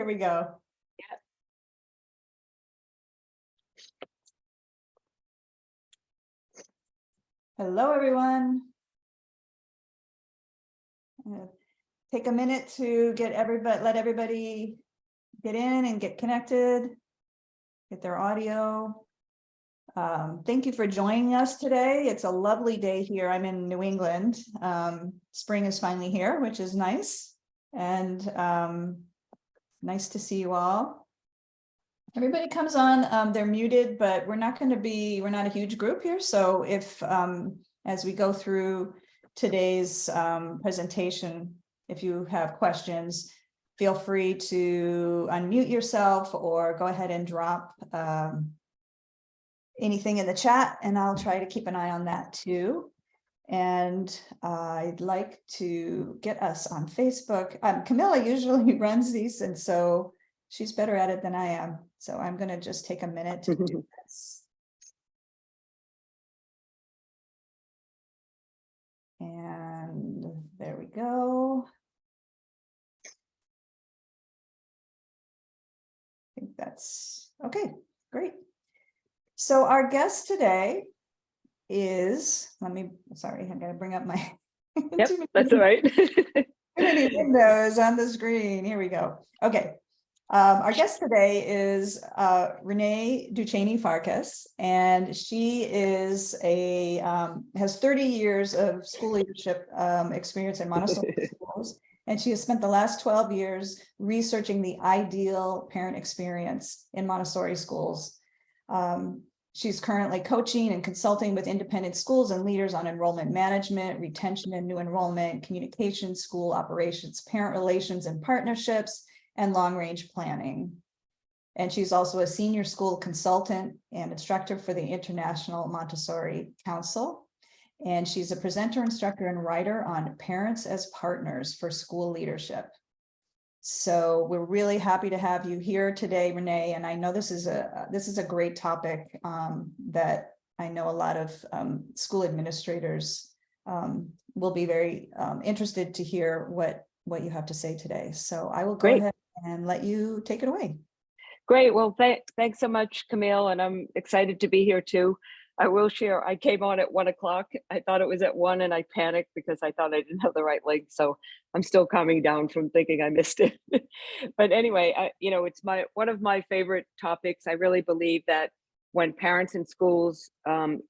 Here we go. Yeah. Hello, everyone. Take a minute to let everybody get in and get connected, get their audio. Thank you for joining us today. It's a lovely day here. I'm in New England. Spring is finally here, which is nice. And nice to see you all. Everybody comes on, they're muted, but we're not a huge group here. So if, as we go through today's presentation, if you have questions, feel free to unmute yourself or go ahead and drop anything in the chat, and I'll try to keep an eye on that too. And I'd like to get us on Facebook. Camilla usually runs these, and so she's better at it than I am. So I'm going to just take a minute to do this. And there we go. I think that's okay. Great. So our guest today is, sorry, I'm going to bring up my. Yep, that's all right. Too many windows on the screen. Here we go. Okay. Our guest today is Renee DuChainey-Farkes, and she is has 30 years of school leadership experience in Montessori schools, and she has spent the last 12 years researching the ideal parent experience in Montessori schools. She's currently coaching and consulting with independent schools and leaders on enrollment management, retention and new enrollment, communication, school operations, parent relations and partnerships, and long-range planning. And she's also a senior school consultant and instructor for the International Montessori Council. And she's a presenter, instructor, and writer on parents as partners for school leadership. So we're really happy to have you here today, Renee. And I know this is a great topic that I know a lot of school administrators will be very interested to hear what you have to say today. So I will go ahead and let you take it away. Great. Well, thanks so much, Camille. And I'm excited to be here too. I will share, I came on at 1 o'clock. I thought it was at 1 and I panicked because I thought I didn't have the right link. So I'm still coming down from thinking I missed it. But anyway, it's one of my favorite topics. I really believe that when parents and schools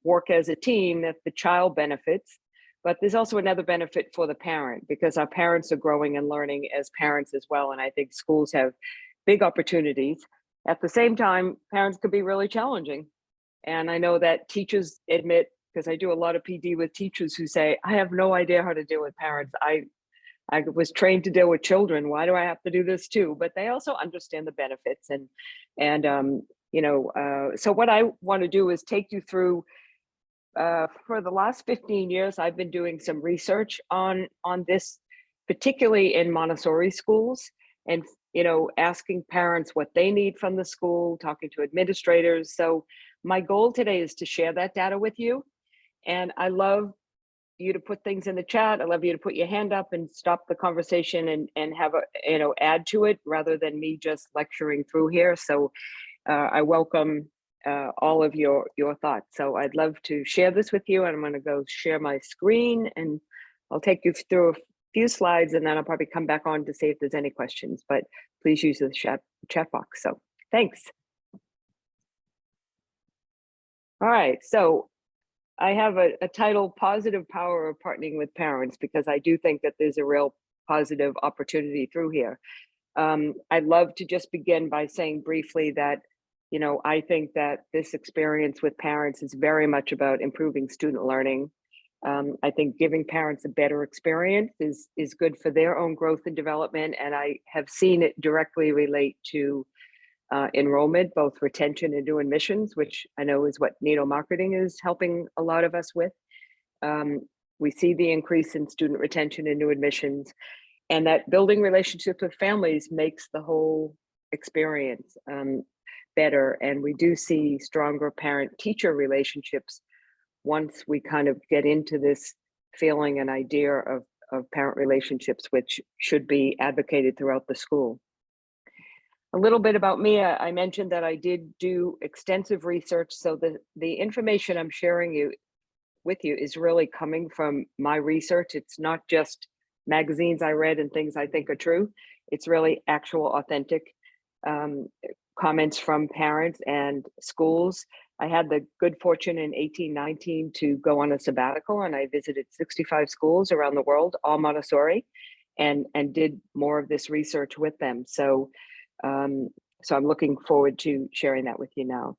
work as a team, that the child benefits, but there's also another benefit for the parent, because our parents are growing and learning as parents as well. And I think schools have big opportunities. At the same time, parents could be really challenging. And I know that teachers admit, because I do a lot of PD with teachers who say, I have no idea how to deal with parents. I was trained to deal with children. Why do I have to do this too? But they also understand the benefits. So what I want to do is take you through, for the last 15 years, I've been doing some research on this, particularly in Montessori schools, and asking parents what they need from the school, talking to administrators. So my goal today is to share that data with you. And I love you to put things in the chat. I love you to put your hand up and stop the conversation and have add to it rather than me just lecturing through here. So I welcome all of your thoughts. So I'd love to share this with you, and I'm going to go share my screen, and I'll take you through a few slides, and then I'll probably come back on to see if there's any questions, but please use the chat box. So thanks. All right, so I have a title, Positive Power of Partnering with Parents, because I do think that there's a real positive opportunity through here. I'd love to just begin by saying briefly that, I think that this experience with parents is very much about improving student learning. I think giving parents a better experience is good for their own growth and development. And I have seen it directly relate to enrollment, both retention and new admissions, which I know is what Nido Marketing is helping a lot of us with. We see the increase in student retention and new admissions, and that building relationships with families makes the whole experience better. And we do see stronger parent-teacher relationships once we kind of get into this feeling and idea of parent relationships, which should be advocated throughout the school. A little bit about me, I mentioned that I did do extensive research, so the information I'm sharing with you is really coming from my research. It's not just magazines I read and things I think are true. It's really actual authentic um, comments from parents and schools. I had the good fortune in 1819 to go on a sabbatical, and I visited 65 schools around the world, all Montessori, and did more of this research with them. So so I'm looking forward to sharing that with you now.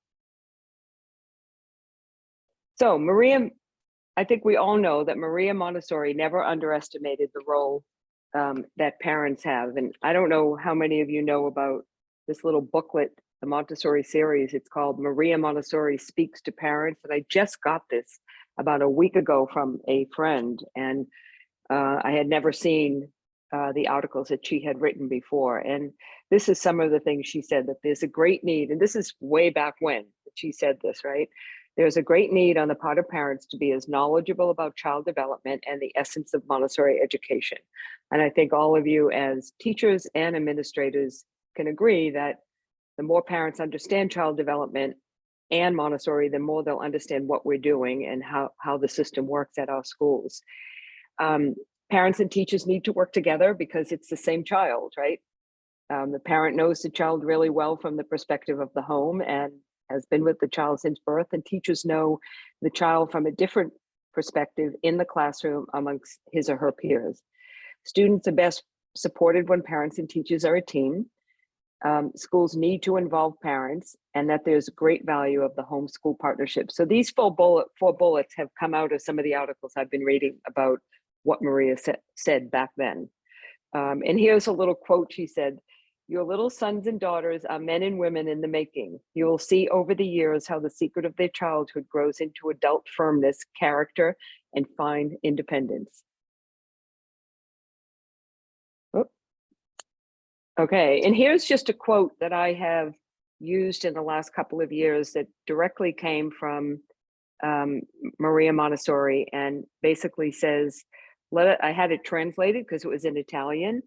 So Maria, I think we all know that Maria Montessori never underestimated the role that parents have. And I don't know how many of you know about this little booklet, the Montessori series. It's called Maria Montessori Speaks to Parents. And I just got this about a week ago from a friend. And I had never seen the articles that she had written before. And this is some of the things she said, that there's a great need. And this is way back when she said this, right? There's a great need on the part of parents to be as knowledgeable about child development and the essence of Montessori education. And I think all of you as teachers and administrators can agree that the more parents understand child development and Montessori, the more they'll understand what we're doing and how the system works at our schools. Parents and teachers need to work together because it's the same child, right? The parent knows the child really well from the perspective of the home and has been with the child since birth, and teachers know the child from a different perspective in the classroom amongst his or her peers. Students are best supported when parents and teachers are a team. Schools need to involve parents, and that there's great value of the homeschool partnership. So these four bullets have come out of some of the articles I've been reading about what Maria said back then. And here's a little quote she said: "Your little sons and daughters are men and women in the making. You will see over the years how the secret of their childhood grows into adult firmness, character, and fine independence." Oh, okay, and here's just a quote that I have used in the last couple of years that directly came from Maria Montessori, and basically says, I had it translated because it was in Italian.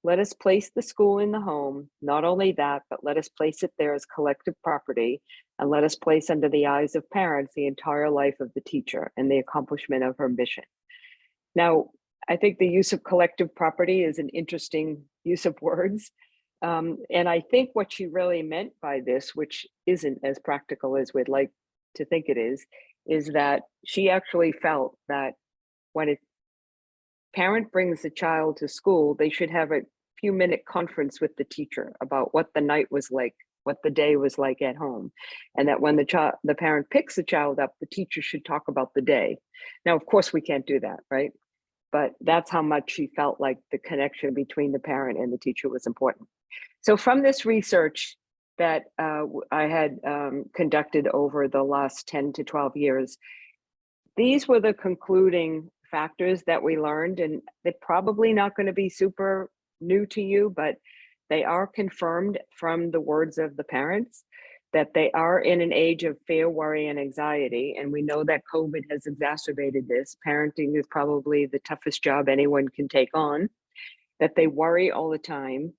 "Let us place the school in the home. Not only that, but let us place it there as collective property, and let us place under the eyes of parents the entire life of the teacher and the accomplishment of her mission." Now, I think the use of collective property is an interesting use of words. And I think what she really meant by this, which isn't as practical as we'd like to think it is that she actually felt that when a parent brings a child to school, they should have a few-minute conference with the teacher about what the night was like, what the day was like at home, and that when the parent picks the child up, the teacher should talk about the day. Now, of course, we can't do that, right? But that's how much she felt like the connection between the parent and the teacher was important. So from this research that I had conducted over the last 10 to 12 years, these were the concluding factors that we learned, and they're probably not going to be super new to you, but they are confirmed from the words of the parents that they are in an age of fear, worry, and anxiety. And we know that COVID has exacerbated this. Parenting is probably the toughest job anyone can take on, that they worry all the time.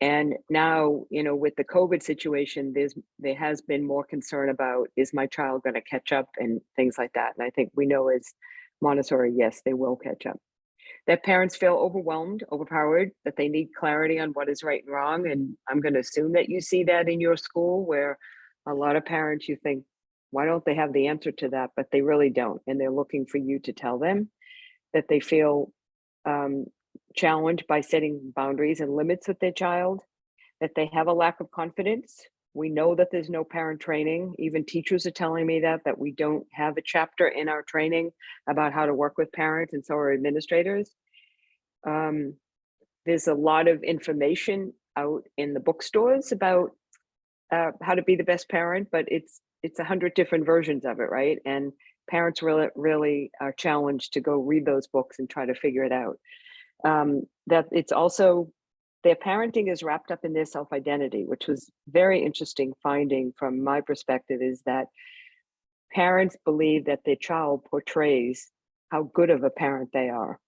And now, you know, with the COVID situation, there has been more concern about, is my child going to catch up and things like that. And I think we know as Montessori, yes, they will catch up. That parents feel overwhelmed, overpowered, that they need clarity on what is right and wrong. And I'm going to assume that you see that in your school, where a lot of parents, you think, why don't they have the answer to that? But they really don't. And they're looking for you to tell them. That they feel challenged by setting boundaries and limits with their child, that they have a lack of confidence. We know that there's no parent training. Even teachers are telling me that we don't have a chapter in our training about how to work with parents, and so are administrators. There's a lot of information out in the bookstores about how to be the best parent, but it's 100 different versions of it, right? And parents really are challenged to go read those books and try to figure it out. That it's also, their parenting is wrapped up in their self-identity, which was very interesting finding from my perspective, is that parents believe that their child portrays how good of a parent they are,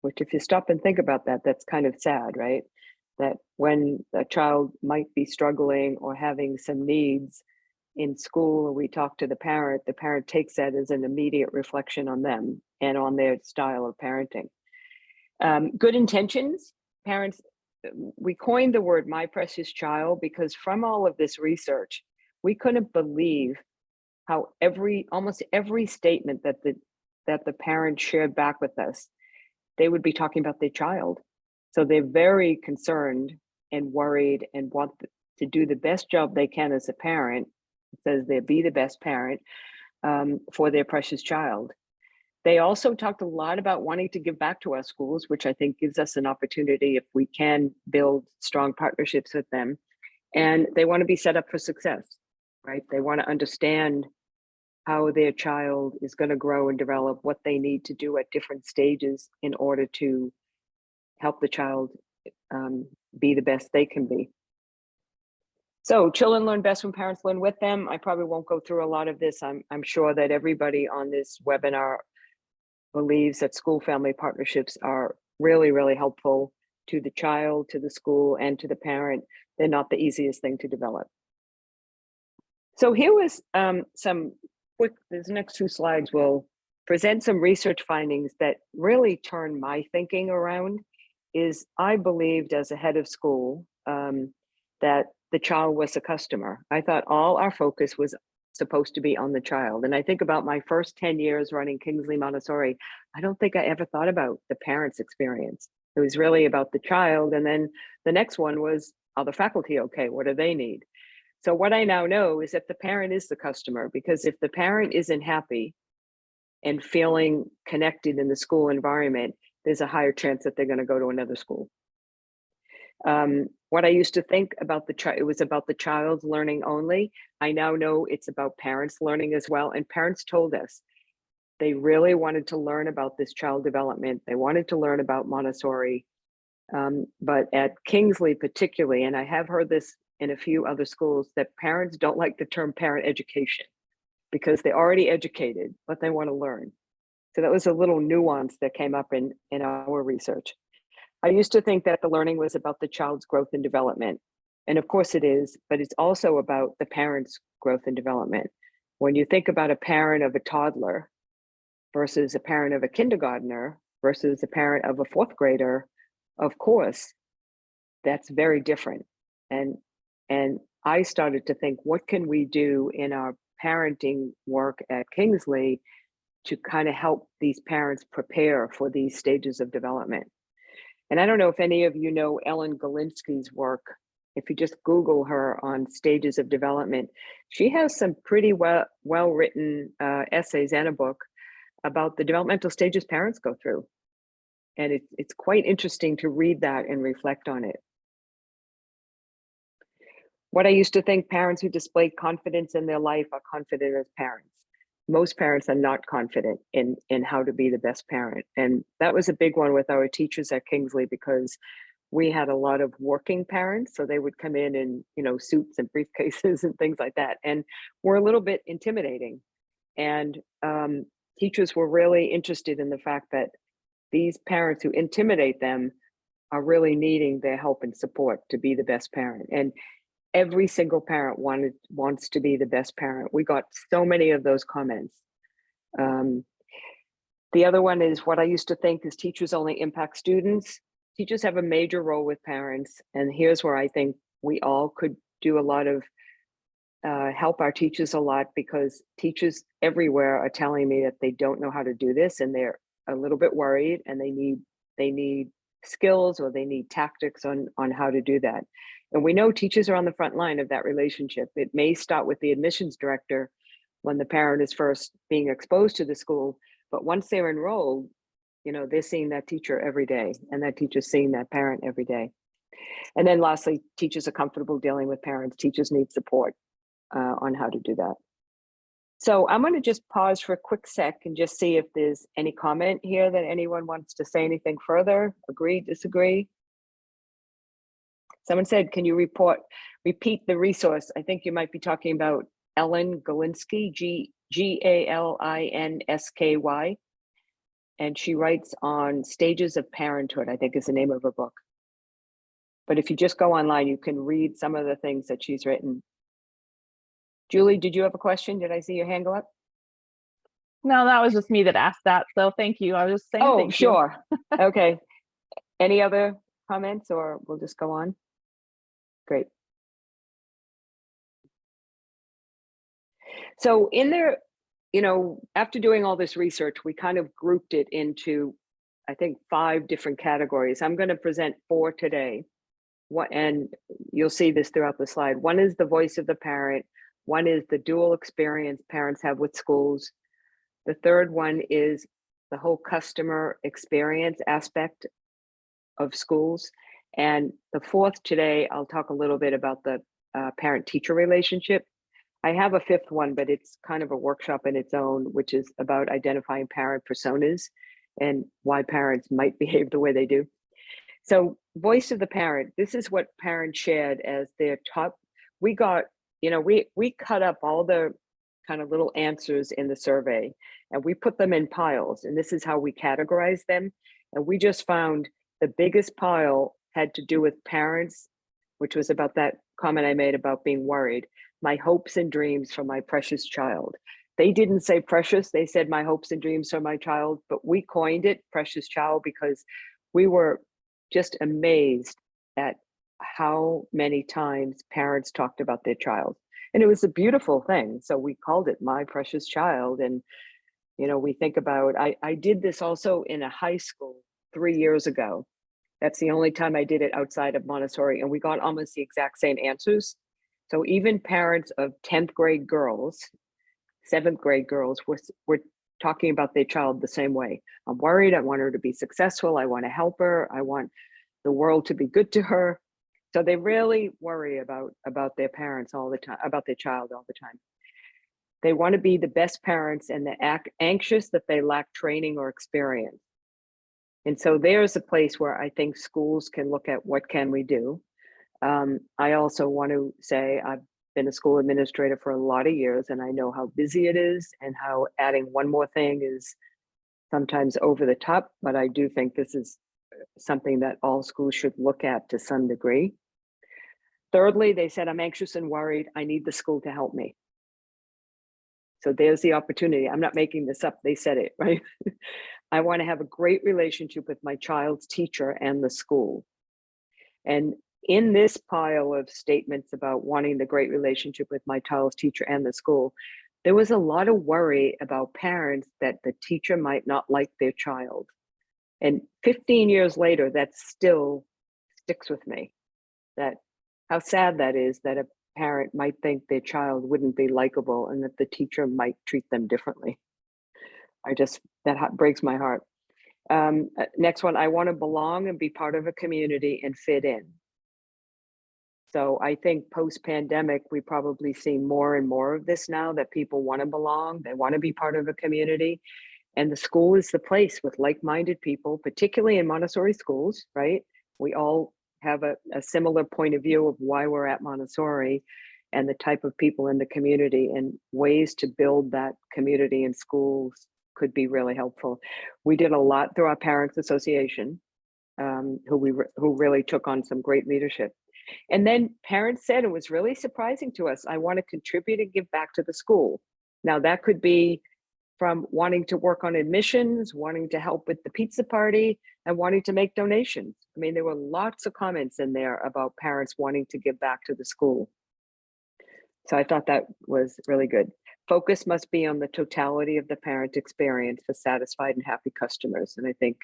which if you stop and think about that, that's kind of sad, right? that when a child might be struggling or having some needs in school, and we talk to the parent takes that as an immediate reflection on them and on their style of parenting. Good intentions, parents, we coined the word "my precious child" because from all of this research, we couldn't believe how almost every statement that the parent shared back with us, they would be talking about their child. So they're very concerned and worried and want to do the best job they can as a parent. It says they'll be the best parent for their precious child. They also talked a lot about wanting to give back to our schools, which I think gives us an opportunity if we can build strong partnerships with them. And they want to be set up for success, right? They want to understand how their child is going to grow and develop, what they need to do at different stages in order to help the child be the best they can be. So children learn best when parents learn with them. I probably won't go through a lot of this. I'm sure that everybody on this webinar believes that school family partnerships are really, really helpful to the child, to the school, and to the parent. They're not the easiest thing to develop. So here was some quick, these next 2 slides will present some research findings that really turn my thinking around. Is I believed as a head of school that the child was a customer. I thought all our focus was supposed to be on the child. And I think about my first 10 years running Kingsley Montessori, I don't think I ever thought about the parent's experience. It was really about the child. And then the next one was, are the faculty okay? What do they need? So what I now know is that the parent is the customer, because if the parent isn't happy and feeling connected in the school environment, there's a higher chance that they're going to go to another school. What I used to think about the child, it was about the child's learning only. I now know it's about parents learning as well. And parents told us they really wanted to learn about this child development. They wanted to learn about Montessori. But at Kingsley particularly, and I have heard this in a few other schools, that parents don't like the term parent education because they're already educated, but they want to learn. So that was a little nuance that came up in our research. I used to think that the learning was about the child's growth and development. And of course it is, but it's also about the parent's growth and development. When you think about a parent of a toddler versus a parent of a kindergartner versus a parent of a 4th grader, of course, that's very different. And I started to think, what can we do in our parenting work at Kingsley to kind of help these parents prepare for these stages of development? And I don't know if any of you know Ellen Galinsky's work. If you just Google her on stages of development, she has some pretty well-written essays and a book about the developmental stages parents go through. And it's quite interesting to read that and reflect on it. What I used to think, parents who display confidence in their life are confident as parents. Most parents are not confident in how to be the best parent. And that was a big one with our teachers at Kingsley, because we had a lot of working parents. So they would come in, suits and briefcases and things like that. And were a little bit intimidating. And teachers were really interested in the fact that these parents who intimidate them are really needing their help and support to be the best parent. And every single parent wants to be the best parent. We got so many of those comments. The other one is, what I used to think is teachers only impact students. Teachers have a major role with parents. And here's where I think we all could do a lot of help our teachers a lot, because teachers everywhere are telling me that they don't know how to do this, and they're a little bit worried, and they need skills, or they need tactics on how to do that. And we know teachers are on the front line of that relationship. It may start with the admissions director when the parent is first being exposed to the school, but once they're enrolled, they're seeing that teacher every day, and that teacher's seeing that parent every day. And then lastly, teachers are comfortable dealing with parents. Teachers need support on how to do that. So I'm going to just pause for a quick sec and just see if there's any comment here that anyone wants to say anything further. Agree, disagree? Someone said, can you repeat the resource? I think you might be talking about Ellen Galinsky, Galinsky. And she writes on stages of parenthood, I think is the name of her book. But if you just go online, you can read some of the things that she's written. Julie, did you have a question? Did I see your hand go up? No, that was just me that asked that. So thank you. I was just saying Oh, thank you. sure. Okay. Any other comments, or we'll just go on? Great. So in there, you know, after doing all this research, we kind of grouped it into, I think, 5 different categories. I'm going to present 4 today. And you'll see this throughout the slide. One is the voice of the parent. One is the dual experience parents have with schools. The third one is the whole customer experience aspect of schools. And the fourth today, I'll talk a little bit about the parent-teacher relationship. I have a 5th one, but it's kind of a workshop in its own, which is about identifying parent personas and why parents might behave the way they do. So voice of the parent, this is what parents shared as their top. We got, you know, we cut up all the kind of little answers in the survey and we put them in piles, and this is how we categorize them. And we just found the biggest pile had to do with parents, which was about that comment I made about being worried. My hopes and dreams for my precious child. They didn't say precious, they said my hopes and dreams for my child, but we coined it precious child because we were just amazed at how many times parents talked about their child. And it was a beautiful thing. So we called it my precious child. And, you know, we think about, I did this also in a high school 3 years ago. That's the only time I did it outside of Montessori, and we got almost the exact same answers. So even parents of 10th grade girls, 7th grade girls were talking about their child the same way. I'm worried, I want her to be successful, I want to help her, I want the world to be good to her. So they really worry about their parents all the time, about their child all the time. They want to be the best parents, and they're anxious that they lack training or experience. And so there's a place where I think schools can look at what can we do. I also want to say I've been a school administrator for a lot of years, and I know how busy it is and how adding one more thing is sometimes over the top, but I do think this is something that all schools should look at to some degree. Thirdly, they said, I'm anxious and worried. I need the school to help me. So there's the opportunity. I'm not making this up. They said it, right? I want to have a great relationship with my child's teacher and the school. And in this pile of statements about wanting the great relationship with my child's teacher and the school, there was a lot of worry about parents that the teacher might not like their child. And 15 years later, that still sticks with me, that how sad that is that a parent might think their child wouldn't be likable and that the teacher might treat them differently. That breaks my heart. Next one, I want to belong and be part of a community and fit in. So I think post-pandemic, we probably see more and more of this now, that people want to belong, they want to be part of a community. And the school is the place with like-minded people, particularly in Montessori schools, right? We all have a similar point of view of why we're at Montessori and the type of people in the community, and ways to build that community in schools could be really helpful. We did a lot through our Parents Association, who really took on some great leadership. And then parents said, it was really surprising to us, I want to contribute and give back to the school. Now that could be from wanting to work on admissions, wanting to help with the pizza party, and wanting to make donations. I mean, there were lots of comments in there about parents wanting to give back to the school. So I thought that was really good. Focus must be on the totality of the parent experience for satisfied and happy customers. And I think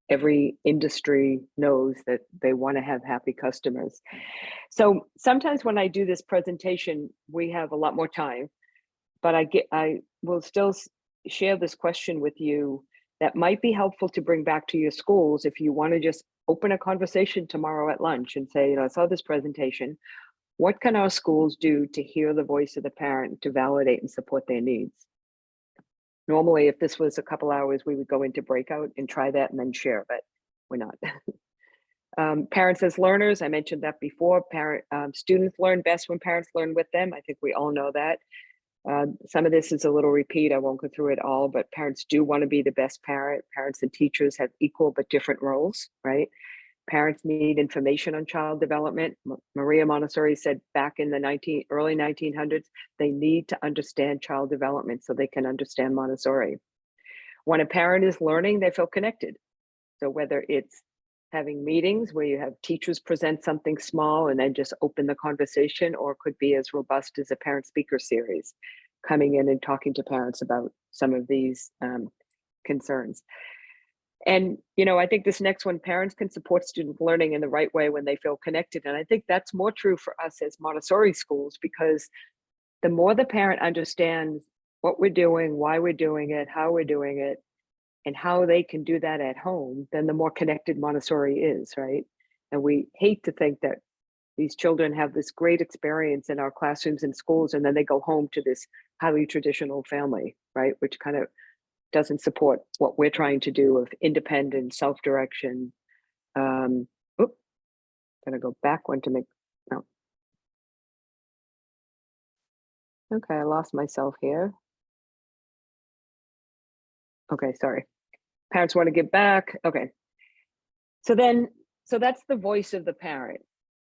every industry knows that they want to have happy customers. So sometimes when I do this presentation, we have a lot more time, but I will still share this question with you that might be helpful to bring back to your schools if you want to just open a conversation tomorrow at lunch and say, you know, I saw this presentation. What can our schools do to hear the voice of the parent, to validate and support their needs? Normally, if this was a couple hours, we would go into breakout and try that and then share, but we're not. Parents as learners, I mentioned that before. Students learn best when parents learn with them. I think we all know that. Some of this is a little repeat. I won't go through it all, but parents do want to be the best parent. Parents and teachers have equal but different roles, right? Parents need information on child development. Maria Montessori said back in the early 1900s, they need to understand child development so they can understand Montessori. When a parent is learning, they feel connected. So whether it's having meetings where you have teachers present something small and then just open the conversation, or it could be as robust as a parent speaker series, coming in and talking to parents about some of these concerns. And, I think this next one, parents can support student learning in the right way when they feel connected. And I think that's more true for us as Montessori schools, because the more the parent understands what we're doing, why we're doing it, how we're doing it, and how they can do that at home, then the more connected Montessori is, right? And we hate to think that these children have this great experience in our classrooms and schools, and then they go home to this highly traditional family, right? Which kind of doesn't support what we're trying to do of independent self-direction. Gonna go back one to make, no. Okay, I lost myself here. Okay, sorry. Parents want to give back. Okay. So that's the voice of the parent.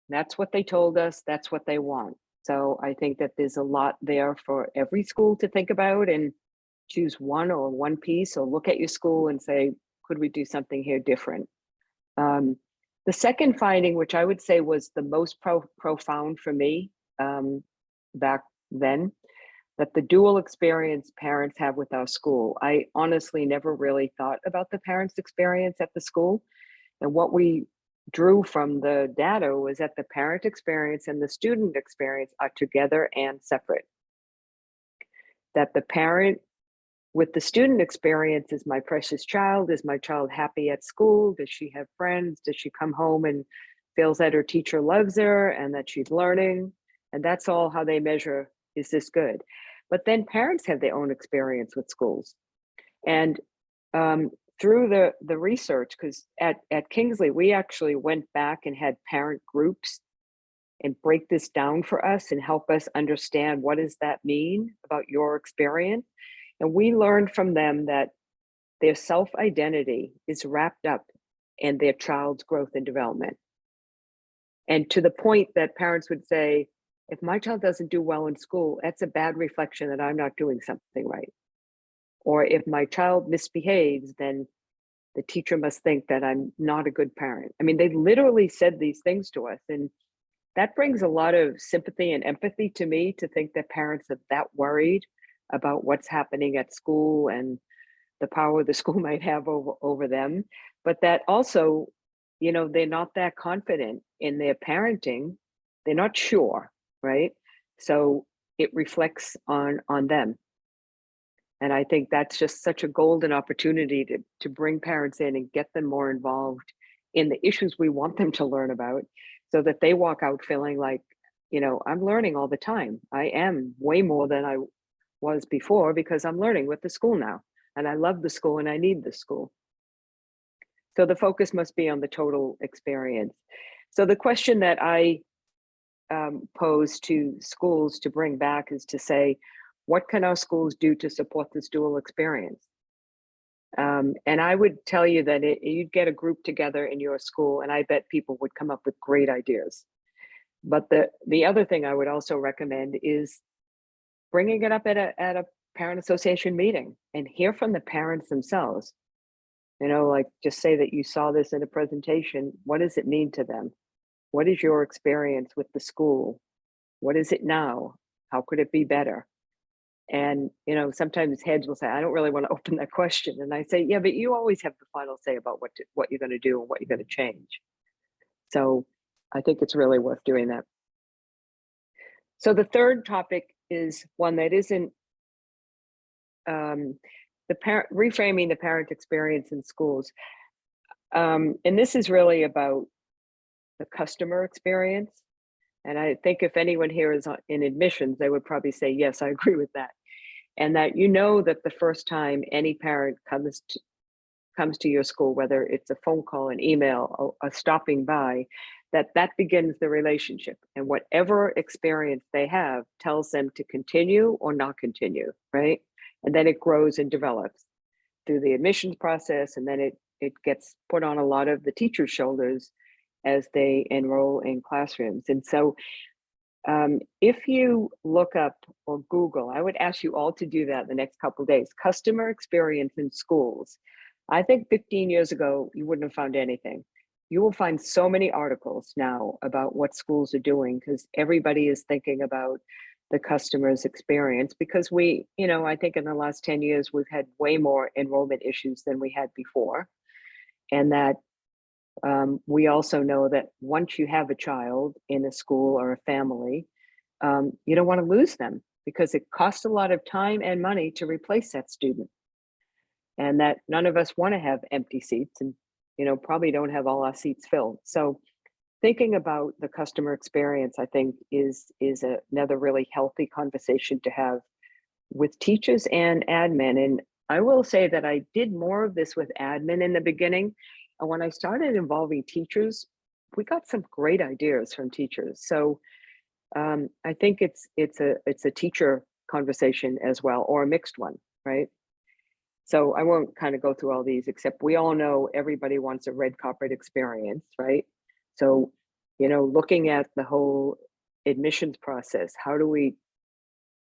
That's what they told us. That's what they want. So I think that there's a lot there for every school to think about and choose one piece, or look at your school and say, could we do something here different? The second finding, which I would say was the most profound for me back then, that the dual experience parents have with our school. I honestly never really thought about the parents' experience at the school. And what we drew from the data was that the parent experience and the student experience are together and separate. That the parent with the student experience is, my precious child, is my child happy at school? Does she have friends? Does she come home and feels that her teacher loves her and that she's learning? And that's all how they measure, is this good? But then parents have their own experience with schools. And through the research, because at Kingsley, we actually went back and had parent groups and break this down for us and help us understand, what does that mean about your experience? And we learned from them that their self-identity is wrapped up in their child's growth and development. And to the point that parents would say, if my child doesn't do well in school, that's a bad reflection that I'm not doing something right. Or if my child misbehaves, then the teacher must think that I'm not a good parent. I mean, they literally said these things to us. And that brings a lot of sympathy and empathy to me, to think that parents are that worried about what's happening at school and the power the school might have over them. But that also, they're not that confident in their parenting. They're not sure, right? So it reflects on them. And I think that's just such a golden opportunity to bring parents in and get them more involved in the issues we want them to learn about, so that they walk out feeling like, I'm learning all the time. I am way more than I was before, because I'm learning with the school now, and I love the school and I need the school. So the focus must be on the total experience. So the question that I pose to schools to bring back is to say, what can our schools do to support this dual experience? And I would tell you that you'd get a group together in your school, and I bet people would come up with great ideas. But the other thing I would also recommend is bringing it up at a parent association meeting and hear from the parents themselves. Like, just say that you saw this in a presentation. What does it mean to them? What is your experience with the school? What is it now? How could it be better? And, sometimes heads will say, I don't really want to open that question. And I say, yeah, but you always have the final say about what you're going to do and what you're going to change. So I think it's really worth doing that. So the third topic is one that isn't reframing the parent experience in schools. And this is really about the customer experience. And I think if anyone here is in admissions, they would probably say, yes, I agree with that. And that that the first time any parent comes to your school, whether it's a phone call, an email, a stopping by, that begins the relationship. And whatever experience they have tells them to continue or not continue, right? And then it grows and develops through the admissions process. And then it gets put on a lot of the teacher's shoulders as they enroll in classrooms. And so if you look up or Google, I would ask you all to do that the next couple of days, customer experience in schools. I think 15 years ago, you wouldn't have found anything. You will find so many articles now about what schools are doing because everybody is thinking about the customer's experience because we, I think in the last 10 years, we've had way more enrollment issues than we had before. And that we also know that once you have a child in a school or a family, you don't want to lose them because it costs a lot of time and money to replace that student. And that none of us want to have empty seats and, probably don't have all our seats filled. So thinking about the customer experience, I think is another really healthy conversation to have with teachers and admin. And I will say that I did more of this with admin in the beginning. And when I started involving teachers, we got some great ideas from teachers. So I think it's a teacher conversation as well, or a mixed one, right? So I won't kind of go through all these, except we all know everybody wants a red carpet experience, right? So, looking at the whole admissions process, how do we,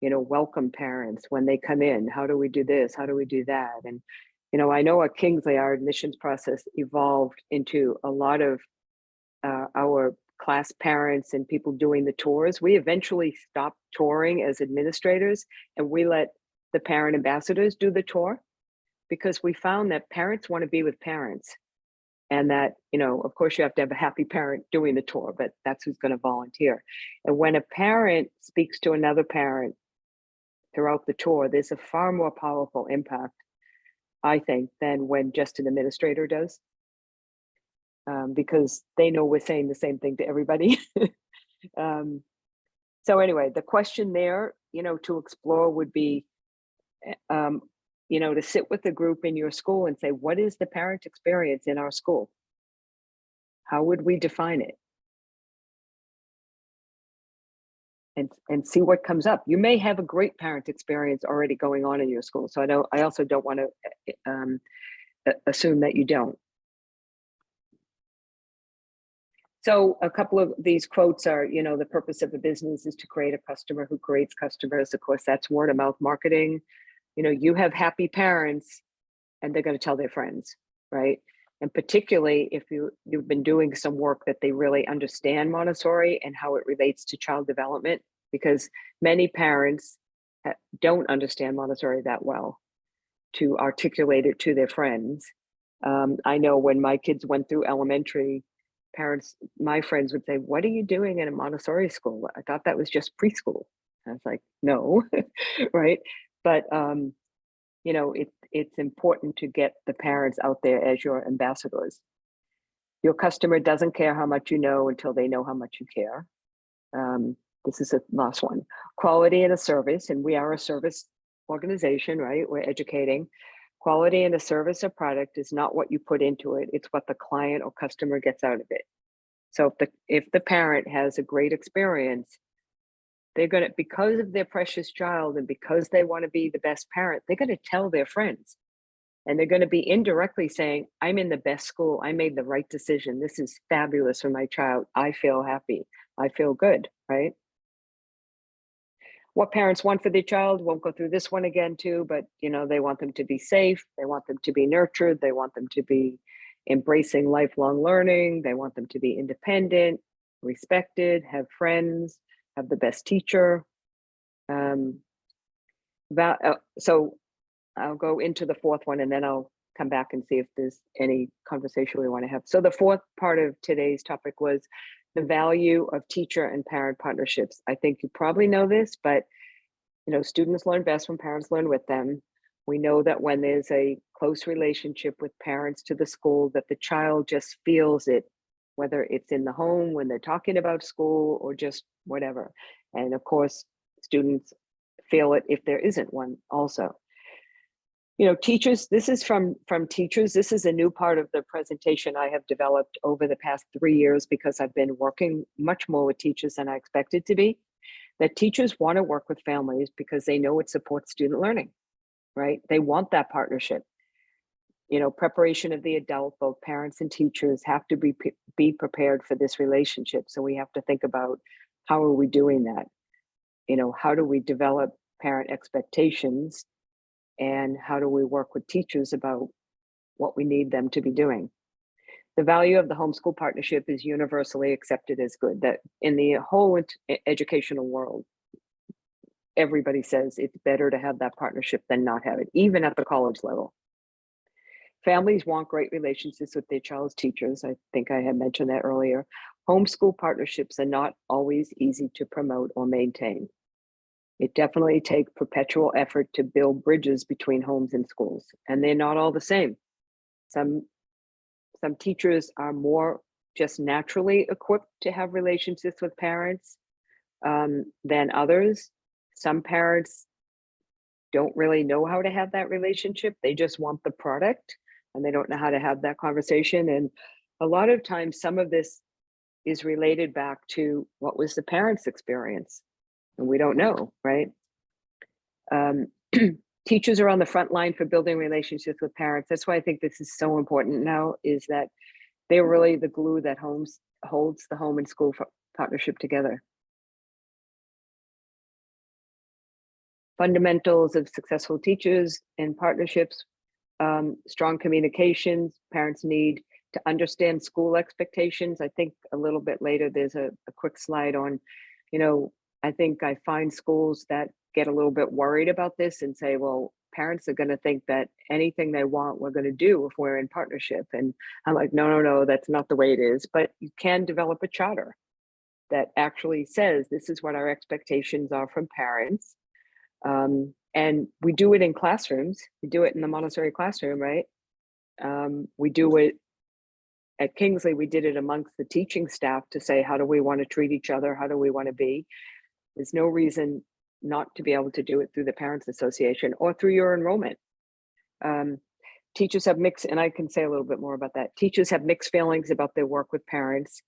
welcome parents when they come in? How do we do this? How do we do that? And, I know at Kingsley, our admissions process evolved into a lot of our class parents and people doing the tours. We eventually stopped touring as administrators and we let the parent ambassadors do the tour because we found that parents want to be with parents. And that, of course you have to have a happy parent doing the tour, but that's who's going to volunteer. And when a parent speaks to another parent throughout the tour, there's a far more powerful impact, I think, than when just an administrator does. Because they know we're saying the same thing to everybody. So anyway, the question there, to explore would be, to sit with the group in your school and say, what is the parent experience in our school? How would we define it? And see what comes up. You may have a great parent experience already going on in your school. So I also don't want to assume that you don't. So a couple of these quotes are, the purpose of a business is to create a customer who creates customers. Of course, that's word of mouth marketing. You have happy parents and they're going to tell their friends, right? And particularly if you've been doing some work that they really understand Montessori and how it relates to child development, because many parents don't understand Montessori that well to articulate it to their friends. I know when my kids went through elementary, my friends would say, what are you doing in a Montessori school? I thought that was just preschool. I was like, no, right? But, it's important to get the parents out there as your ambassadors. Your customer doesn't care how much you know until they know how much you care. This is the last one. Quality in a service, and we are a service organization, right? We're educating. Quality in a service or product is not what you put into it. It's what the client or customer gets out of it. So if the parent has a great experience, they're going to, because of their precious child and because they want to be the best parent, they're going to tell their friends. And they're going to be indirectly saying, I'm in the best school. I made the right decision. This is fabulous for my child. I feel happy. I feel good, right? What parents want for their child, won't go through this one again too, but they want them to be safe. They want them to be nurtured. They want them to be embracing lifelong learning. They want them to be independent, respected, have friends, have the best teacher. So I'll go into the fourth one and then I'll come back and see if there's any conversation we want to have. So the fourth part of today's topic was the value of teacher and parent partnerships. I think you probably know this, but students learn best when parents learn with them. We know that when there's a close relationship with parents to the school, that the child just feels it, whether it's in the home, when they're talking about school, or just whatever. And of course, students feel it if there isn't one also. Teachers, this is from teachers. This is a new part of the presentation I have developed over the past 3 years because I've been working much more with teachers than I expected to be, that teachers want to work with families because they know it supports student learning, right? They want that partnership. preparation of the adult, both parents and teachers have to be prepared for this relationship. So we have to think about, how are we doing that? How do we develop parent expectations, and how do we work with teachers about what we need them to be doing? The value of the homeschool partnership is universally accepted as good. That in the whole educational world, everybody says it's better to have that partnership than not have it, even at the college level. Families want great relationships with their child's teachers. I think I had mentioned that earlier. Homeschool partnerships are not always easy to promote or maintain. It definitely takes perpetual effort to build bridges between homes and schools, and they're not all the same. Some teachers are more just naturally equipped to have relationships with parents than others. Some parents don't really know how to have that relationship. They just want the product, and they don't know how to have that conversation. And a lot of times, some of this is related back to what was the parent's experience, and we don't know, right? Teachers are on the front line for building relationships with parents. That's why I think this is so important now, is that they're really the glue that holds the home and school partnership together. Fundamentals of successful teachers and partnerships: strong communications. Parents need to understand school expectations. I think a little bit later, there's a quick slide on, I think I find schools that get a little bit worried about this and say, well, parents are going to think that anything they want, we're going to do if we're in partnership. And I'm like, no, that's not the way it is. But you can develop a charter that actually says, this is what our expectations are from parents. And we do it in classrooms. We do it in the Montessori classroom, right? We do it at Kingsley. We did it amongst the teaching staff to say, how do we want to treat each other? How do we want to be? There's no reason not to be able to do it through the Parents Association or through your enrollment. Teachers have mixed, and I can say a little bit more about that. Teachers have mixed feelings about their work with parents.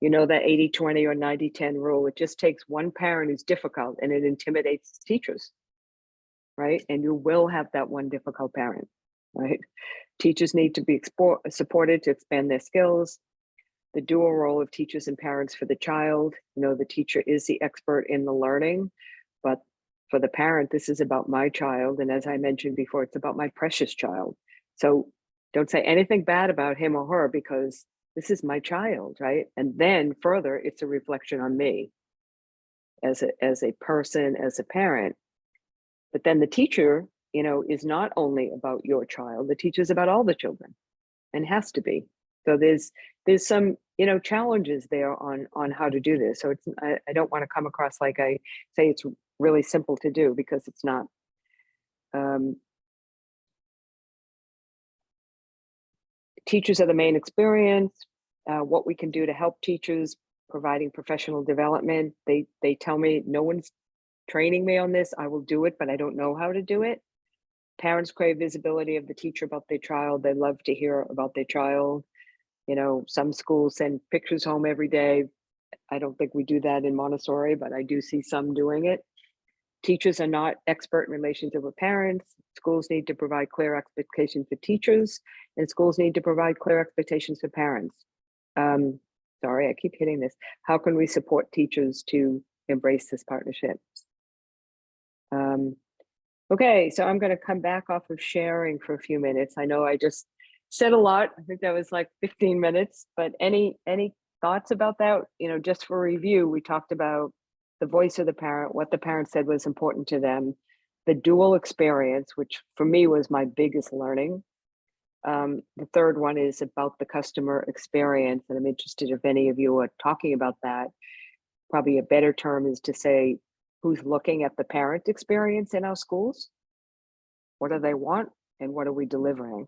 That 80-20 or 90-10 rule. It just takes one parent who's difficult and it intimidates teachers, right? And you will have that one difficult parent, right? Teachers need to be supported to expand their skills. The dual role of teachers and parents for the child. The teacher is the expert in the learning, but for the parent, this is about my child. And as I mentioned before, it's about my precious child. So don't say anything bad about him or her, because this is my child, right? And then further, it's a reflection on me as a person, as a parent. But then the teacher, is not only about your child. The teacher is about all the children, and has to be. So there's some challenges there on how to do this. So it's I don't want to come across like I say it's really simple to do, because it's not. Teachers are the main experience. What we can do to help teachers: providing professional development. They tell me, no one's training me on this. I will do it, but I don't know how to do it. Parents crave visibility of the teacher about their child. They love to hear about their child. Some schools send pictures home every day. I don't think we do that in Montessori, but I do see some doing it. Teachers are not expert in relationship with parents. Schools need to provide clear expectations for teachers, and schools need to provide clear expectations for parents. Sorry, I keep hitting this. How can we support teachers to embrace this partnership? Okay, so I'm going to come back off of sharing for a few minutes. I know I just said a lot. I think that was like 15 minutes, but any thoughts about that? Just for review, we talked about the voice of the parent, what the parent said was important to them, the dual experience, which for me was my biggest learning. The third one is about the customer experience, and I'm interested if any of you are talking about that. Probably a better term is to say, who's looking at the parent experience in our schools? What do they want, and what are we delivering?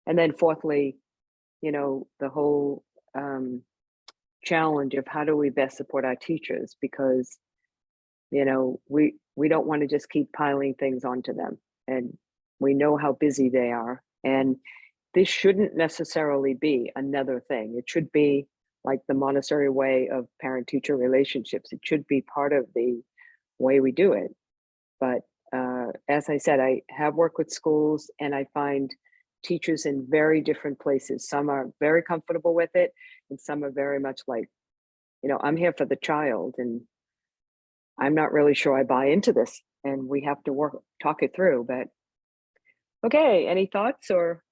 And then fourthly, the whole challenge of how do we best support our teachers, because we don't want to just keep piling things onto them, and we know how busy they are. And this shouldn't necessarily be another thing. It should be like the Montessori way of parent-teacher relationships. It should be part of the way we do it. But as I said, I have worked with schools, and I find teachers in very different places. Some are very comfortable with it, and some are very much like, I'm here for the child, and I'm not really sure I buy into this, and we have to talk it through. But okay, any thoughts or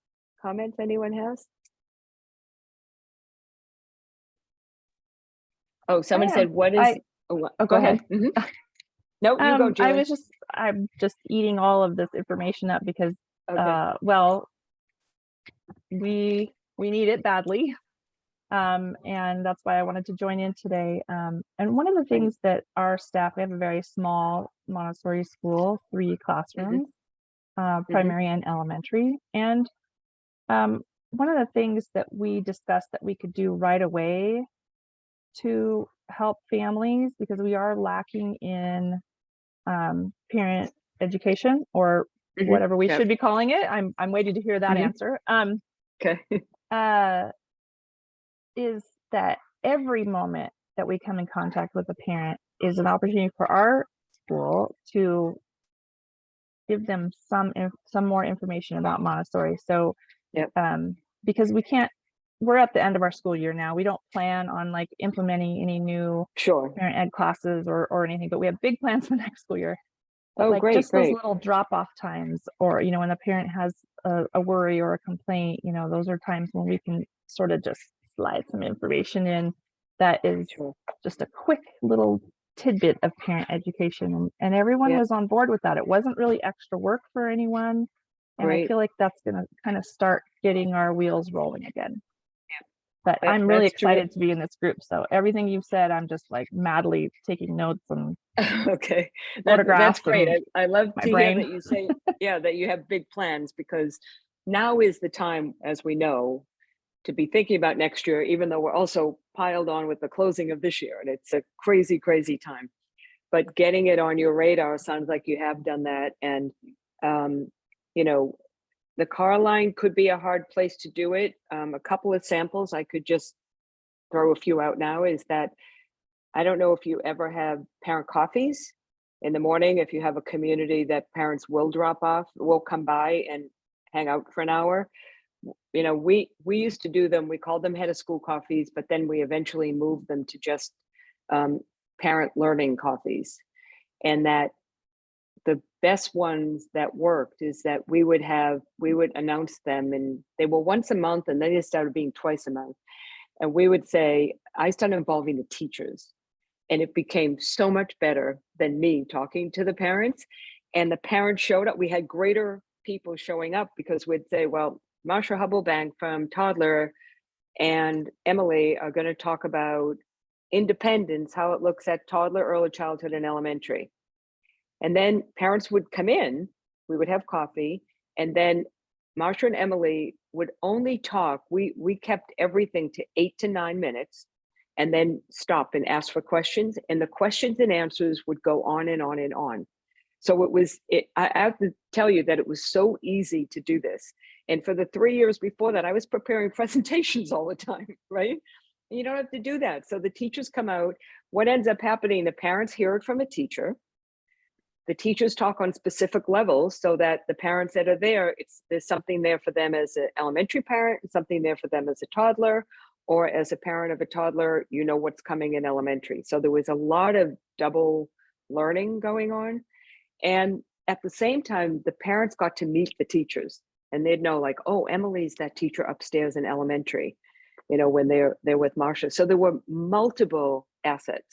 comments anyone has? Oh, someone said, what is, go ahead. Mhm. No, you go, Julie. I'm just eating all of this information up because, Okay. well, we need it badly. And that's why I wanted to join in today. And one of the things that our staff, we have a very small Montessori school, 3 classrooms, primary and elementary. And one of the things that we discussed that we could do right away to help families, because we are lacking in parent education, or whatever we should be calling it. I'm waiting to hear that answer. Okay. Is that every moment that we come in contact with a parent is an opportunity for our school to give them some more information about Montessori. So, because we're at the end of our school year now. We don't plan on like implementing any new parent ed classes or anything, but we have big plans for next school year. But those little drop-off times, or when the parent has a worry or a complaint, those are times when we can sort of just slide some information in that is just a quick little tidbit of parent education, and everyone was on board with that. It wasn't really extra work for anyone, and I feel like that's going to kind of start getting our wheels rolling again. But I'm really excited to be in this group. So everything you've said, I'm just like madly taking notes and okay, photographs. That's great. I love to hear that you say, that you have big plans, because now is the time, as we know, to be thinking about next year, even though we're also piled on with the closing of this year, and it's a crazy, crazy time. But getting it on your radar sounds like you have done that. And, the car line could be a hard place to do it. A couple of samples, I could just throw a few out now, is that I don't know if you ever have parent coffees in the morning. If you have a community that parents will drop off, will come by and hang out for an hour. We used to do them. We called them head of school coffees, but then we eventually moved them to just parent learning coffees. And that the best ones that worked is that we would announce them, and they were once a month, and then they started being twice a month. And we would say, I started involving the teachers, and it became so much better than me talking to the parents. And the parents showed up. We had greater people showing up, because we'd say, well, Marsha Hubblebank from Toddler and Emily are going to talk about independence, how it looks at toddler, early childhood, and elementary. And then parents would come in, we would have coffee, and then Marsha and Emily would only talk. We kept everything to 8 to 9 minutes, and then stop and ask for questions. And the questions and answers would go on and on and on. So I have to tell you that it was so easy to do this. And for the 3 years before that, I was preparing presentations all the time, right? And you don't have to do that. So the teachers come out. What ends up happening, the parents hear it from a teacher. The teachers talk on specific levels, so that the parents that are there, there's something there for them as an elementary parent, and something there for them as a toddler, or as a parent of a toddler, what's coming in elementary. So there was a lot of double learning going on. And at the same time, the parents got to meet the teachers, and they'd know, like, oh, Emily's that teacher upstairs in elementary, when they're with Marsha. So there were multiple assets.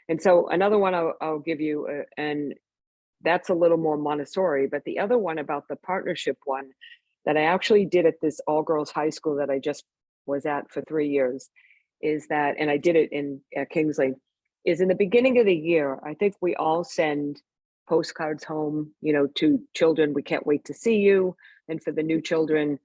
And so another one I'll give you, and that's a little more Montessori, but the other one about the partnership one that I actually did at this all-girls high school that I just was at for 3 years, is that, and I did it at Kingsley, is in the beginning of the year, I think we all send postcards home, to children. We can't wait to see you. And for the new children,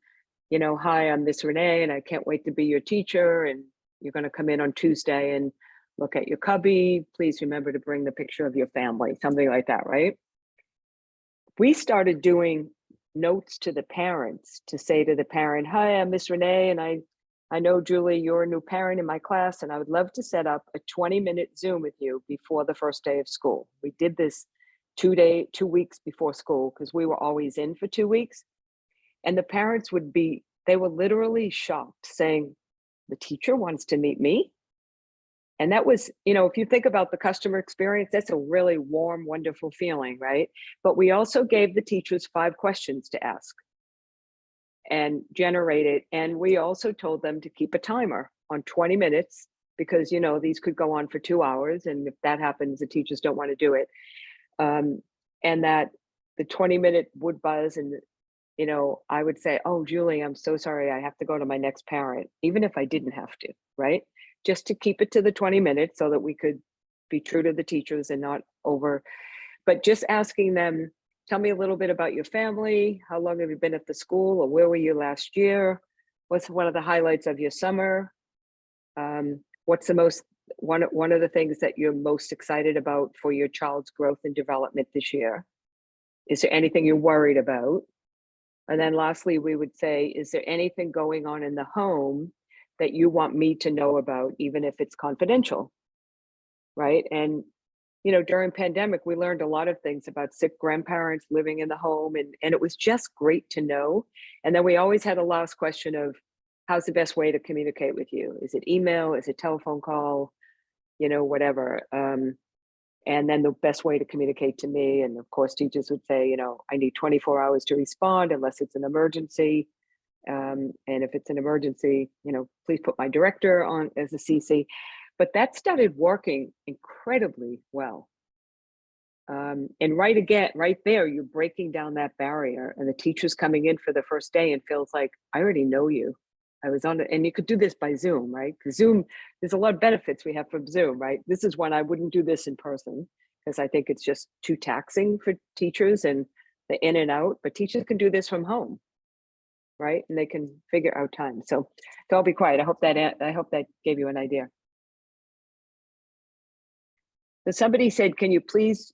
hi, I'm Miss Renee, and I can't wait to be your teacher. And you're going to come in on Tuesday and look at your cubby. Please remember to bring the picture of your family, something like that, right? We started doing notes to the parents to say to the parent, hi, I'm Miss Renee, and I know, Julie, you're a new parent in my class, and I would love to set up a 20-minute Zoom with you before the first day of school. We did this 2 weeks before school, because we were always in for 2 weeks. And the parents they were literally shocked, saying, the teacher wants to meet me. And that was, if you think about the customer experience, that's a really warm, wonderful feeling, right? But we also gave the teachers 5 questions to ask and generate it. And we also told them to keep a timer on 20 minutes because, these could go on for 2 hours. And if that happens, the teachers don't want to do it. And that the 20-minute would buzz and, I would say, oh, Julie, I'm so sorry. I have to go to my next parent, even if I didn't have to, right? Just to keep it to the 20 minutes so that we could be true to the teachers and not over, but just asking them, tell me a little bit about your family. How long have you been at the school, or where were you last year? What's one of the highlights of your summer? What's the one of the things that you're most excited about for your child's growth and development this year? Is there anything you're worried about? And then lastly, we would say, is there anything going on in the home that you want me to know about, even if it's confidential, right? And, during pandemic, we learned a lot of things about sick grandparents living in the home, and it was just great to know. And then we always had a last question of, how's the best way to communicate with you? Is it email? Is it telephone call? Whatever. And then the best way to communicate to me. And of course, teachers would say, I need 24 hours to respond unless it's an emergency. And if it's an emergency, please put my director on as a CC. But that started working incredibly well. And right there, you're breaking down that barrier, and the teacher's coming in for the first day and feels like, I already know you. I was on it, and you could do this by Zoom, right? Because Zoom, there's a lot of benefits we have from Zoom, right? This is when I wouldn't do this in person because I think it's just too taxing for teachers and the in and out, but teachers can do this from home, right? And they can figure out time. So I'll be quiet. I hope that gave you an idea. So somebody said, can you please,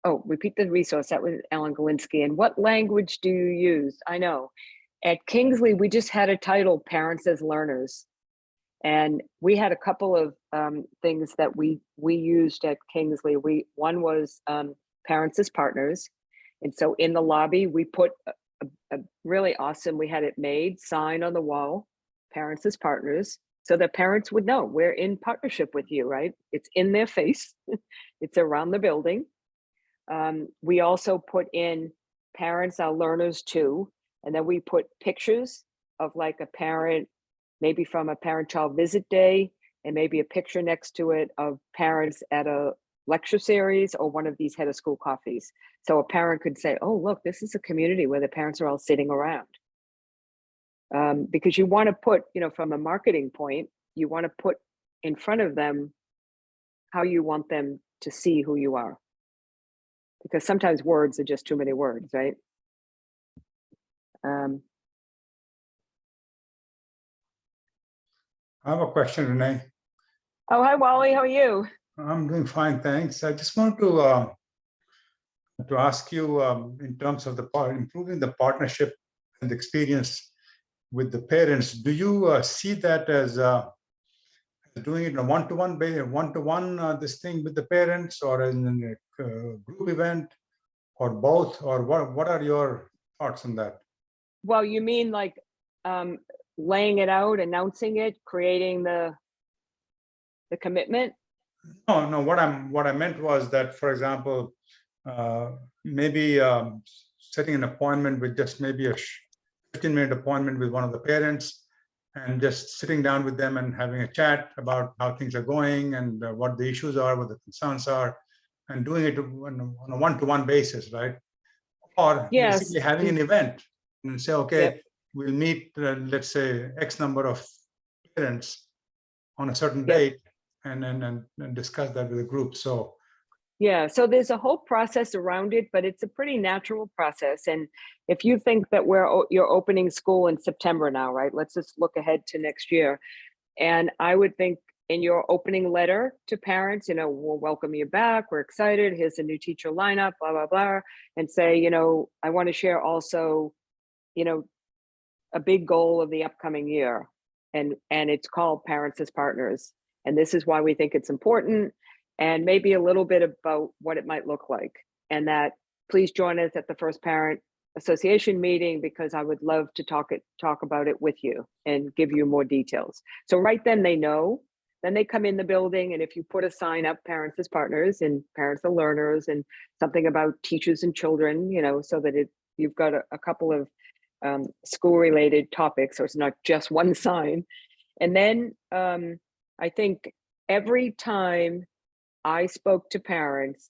repeat the resource? That was Ellen Galinsky. And what language do you use? I know. At Kingsley, we just had a title, Parents as Learners. And we had a couple of things that we used at Kingsley. One was Parents as Partners. And so in the lobby, we put a really awesome, we had it made, sign on the wall, Parents as Partners, so that parents would know we're in partnership with you, right? It's in their face. It's around the building. We also put in Parents are Learners too. And then we put pictures of like a parent, maybe from a parent-child visit day, and maybe a picture next to it of parents at a lecture series or one of these head of school coffees. So a parent could say, oh, look, this is a community where the parents are all sitting around. Because you want to put, from a marketing point, you want to put in front of them how you want them to see who you are. Because sometimes words are just too many words, right? I have a question, Renee. Oh, hi, Wally. How are you? I'm doing fine, thanks. I just want to ask you in terms of improving the partnership and experience with the parents. Do you see that as doing it in a one-to-one this thing with the parents, or in a group event, or both, or what are your thoughts on that? Well, you mean like laying it out, announcing it, creating the commitment? No. What I meant was that, for example, maybe setting an appointment with just maybe a 15-minute appointment with one of the parents, and just sitting down with them and having a chat about how things are going and what the issues are, what the concerns are, and doing it on a one-to-one basis, right? Or Yes. basically having an event and say, okay, Yep. we'll meet, let's say, X number of parents on a certain Yep. date, and discuss that with the group. So yeah, so there's a whole process around it, but it's a pretty natural process. And if you think that you're opening school in September now, right? Let's just look ahead to next year. And I would think in your opening letter to parents, we'll welcome you back. We're excited. Here's a new teacher lineup, blah, blah, blah. And say, I want to share also, a big goal of the upcoming year. And it's called Parents as Partners. And this is why we think it's important. And maybe a little bit about what it might look like. And that please join us at the first parent association meeting because I would love to talk about it with you and give you more details. So right then they know. Then they come in the building, and if you put a sign up, parents as partners and parents are learners, and something about teachers and children, you know, so that you've got a couple of school related topics, so it's not just one sign. And then I think every time I spoke to parents,